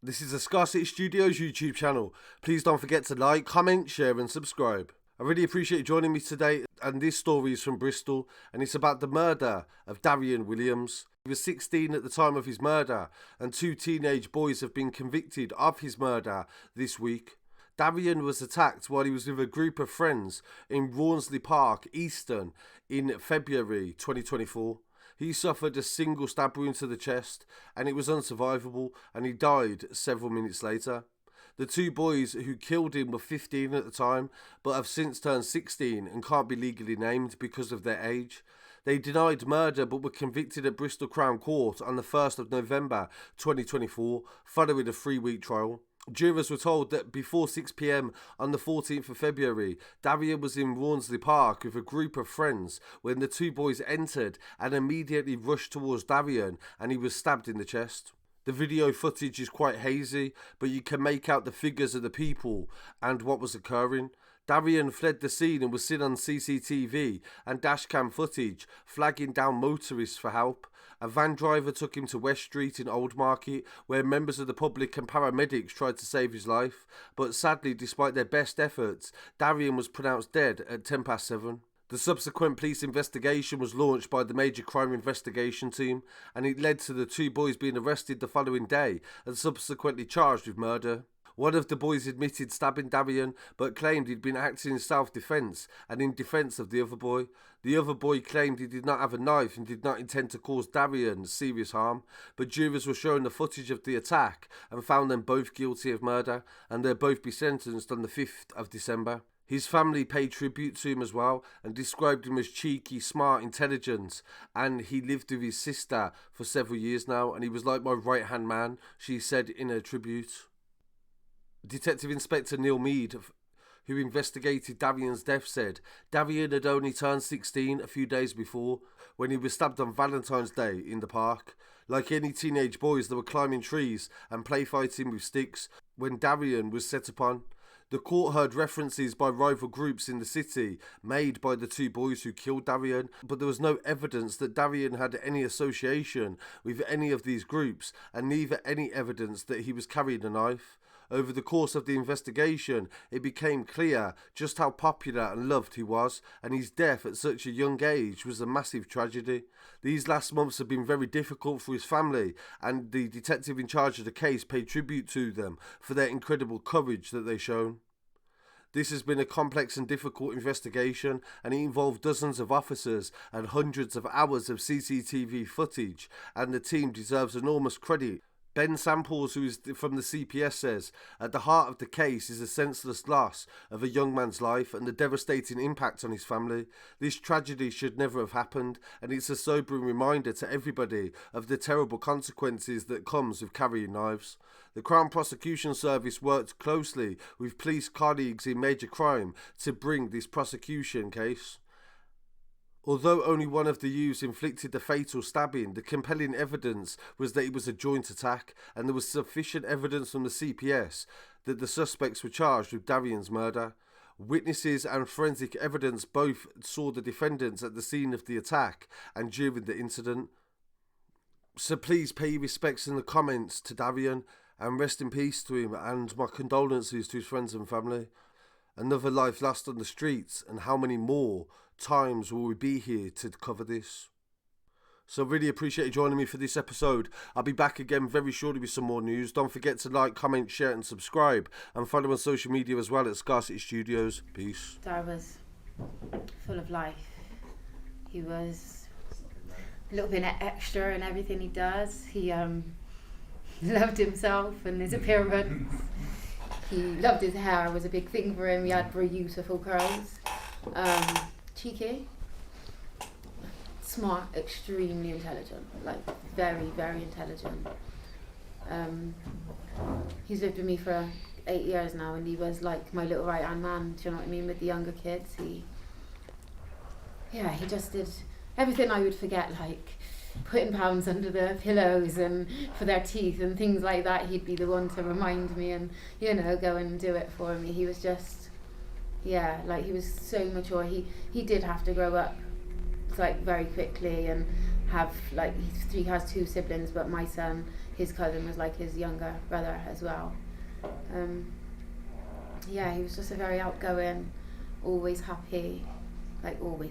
This is the Scarcity Studios YouTube channel. Please don't forget to like, comment, share and subscribe. I really appreciate you joining me today, and this story is from Bristol and it's about the murder of Darrian Williams. He was 16 at the time of his murder and 2 teenage boys have been convicted of his murder this week. Darrian was attacked while he was with a group of friends in Rawnsley Park, Easton in February 2024. He suffered a single stab wound to the chest and it was unsurvivable and he died several minutes later. The 2 boys who killed him were 15 at the time but have since turned 16 and can't be legally named because of their age. They denied murder but were convicted at Bristol Crown Court on the 1st of November 2024 following a 3-week trial. Jurors were told that before 6 p.m. on the 14th of February, Darrian was in Rawnsley Park with a group of friends when the 2 boys entered and immediately rushed towards Darrian and he was stabbed in the chest. The video footage is quite hazy, but you can make out the figures of the people and what was occurring. Darrian fled the scene and was seen on CCTV and dashcam footage flagging down motorists for help. A van driver took him to West Street in Old Market where members of the public and paramedics tried to save his life, but sadly despite their best efforts, Darrian was pronounced dead at 7:10. The subsequent police investigation was launched by the Major Crime Investigation Team and it led to the 2 boys being arrested the following day and subsequently charged with murder. One of the boys admitted stabbing Darrian but claimed he'd been acting in self-defence and in defence of the other boy. The other boy claimed he did not have a knife and did not intend to cause Darrian serious harm, but jurors were shown the footage of the attack and found them both guilty of murder and they'll both be sentenced on the 5th of December. His family paid tribute to him as well and described him as cheeky, smart, intelligent, and he lived with his sister for several years now and he was like my right-hand man, she said in her tribute. Detective Inspector Neil Mead, who investigated Darrian's death, said Darrian had only turned 16 a few days before when he was stabbed on Valentine's Day in the park. Like any teenage boys, they were climbing trees and play fighting with sticks when Darrian was set upon. The court heard references by rival groups in the city made by the 2 boys who killed Darrian, but there was no evidence that Darrian had any association with any of these groups and neither any evidence that he was carrying a knife. Over the course of the investigation, it became clear just how popular and loved he was, and his death at such a young age was a massive tragedy. These last months have been very difficult for his family, and the detective in charge of the case paid tribute to them for their incredible courage that they've shown. This has been a complex and difficult investigation and it involved dozens of officers and hundreds of hours of CCTV footage, and the team deserves enormous credit. Ben Samples, who is from the CPS, says, at the heart of the case is the senseless loss of a young man's life and the devastating impact on his family. This tragedy should never have happened and it's a sobering reminder to everybody of the terrible consequences that comes with carrying knives. The Crown Prosecution Service worked closely with police colleagues in major crime to bring this prosecution case. Although only one of the youths inflicted the fatal stabbing, the compelling evidence was that it was a joint attack and there was sufficient evidence from the CPS that the suspects were charged with Darrian's murder. Witnesses and forensic evidence both saw the defendants at the scene of the attack and during the incident. So please pay your respects in the comments to Darrian and rest in peace to him, and my condolences to his friends and family. Another life lost on the streets, and how many more times will we be here to cover this? So really appreciate you joining me for this episode. I'll be back again very shortly with some more news. Don't forget to like, comment, share and subscribe, and follow on social media as well at Scarcity Studios. Peace. Dar was full of life. He was a little bit extra in everything he does. He loved himself and his appearance. He loved his hair, was a big thing for him. He had very beautiful curls. Cheeky. Smart, extremely intelligent. Like, very, very intelligent. He's lived with me for 8 years now and he was like my little right-hand man, do you know what I mean, with the younger kids. He just did everything I would forget, like putting pounds under the pillows and for their teeth and things like that. He'd be the one to remind me and, you know, go and do it for me. He was just, like he was so mature. He did have to grow up like very quickly and have like, he has 2 siblings, but my son his cousin was like his younger brother as well. Yeah, he was just a very outgoing, always happy, like always